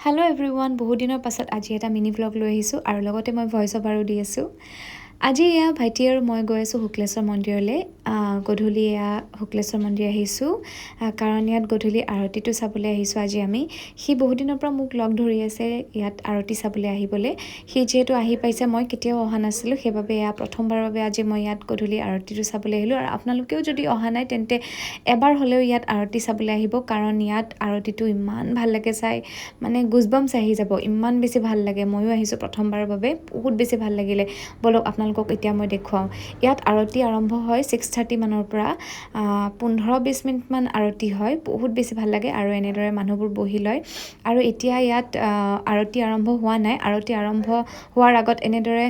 Hello' everyone, বহুত দিনৰ পাছত আজি এটা মিনি ভ্লগ লৈ আহিছোঁ আৰু লগতে মই ভইচ অভাৰো দি আছোঁ। আজি এয়া ভাইটি আৰু মই গৈ আছোঁ শুক্লেশ্বৰ মন্দিৰলৈ। গধূলি এয়া শুক্লেশ্বৰ মন্দিৰ আহিছোঁ কাৰণ ইয়াত গধূলি আৰতিটো চাবলৈ আহিছোঁ আজি আমি। সি বহুত দিনৰ পৰা মোক লগ ধৰি আছে ইয়াত আৰতি চাবলৈ আহিবলৈ। সি যিহেতু আহি পাইছে, মই কেতিয়াও অহা নাছিলোঁ, সেইবাবে এয়া প্ৰথমবাৰৰ বাবে আজি মই ইয়াত গধূলি আৰতিটো চাবলৈ আহিলোঁ। আৰু আপোনালোকেও যদি অহা নাই তেন্তে এবাৰ হ'লেও ইয়াত আৰতি চাবলৈ আহিব, কাৰণ ইয়াত আৰতিটো ইমান ভাল লাগে চাই, মানে goosebumps আহি যাব, ইমান বেছি ভাল লাগে। ময়ো আহিছোঁ প্ৰথমবাৰৰ বাবে, বহুত বেছি ভাল লাগিলে। বলক আপোনালোকক এতিয়া মই দেখুৱাওঁ। ইয়াত আৰতি আৰম্ভ হয় 6:30 মানৰ পৰা, 15-20 মিনিটমান আৰতি হয়, বহুত বেছি ভাল লাগে। আৰু এনেদৰে মানুহবোৰ বহি লয়। আৰু এতিয়া ইয়াত আৰতি আৰম্ভ হোৱা নাই। আৰতি আৰম্ভ হোৱাৰ আগত এনেদৰে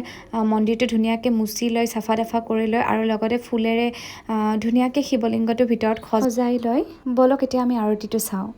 মন্দিৰটো ধুনীয়াকৈ মুচি লয়, চাফা তাফা কৰি লয় আৰু লগতে ফুলেৰে ধুনীয়াকৈ শিৱলিংগটোৰ ভিতৰত সজাই লয়। বলক এতিয়া আমি আৰতিটো চাওঁ।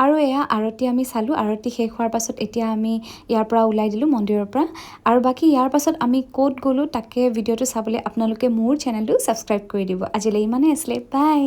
আৰু এয়া আৰতি আমি চালোঁ। আৰতি শেষ হোৱাৰ পাছত এতিয়া আমি ইয়াৰ পৰা ওলাই দিলোঁ মন্দিৰৰ পৰা। আৰু বাকী ইয়াৰ পাছত আমি ক'ত গ'লোঁ তাকে ভিডিঅ'টো চাবলৈ আপোনালোকে মোৰ চেনেলটো ছাবস্ক্ৰাইব কৰি দিব। আজিলৈ ইমানেই আছিলে, বাই।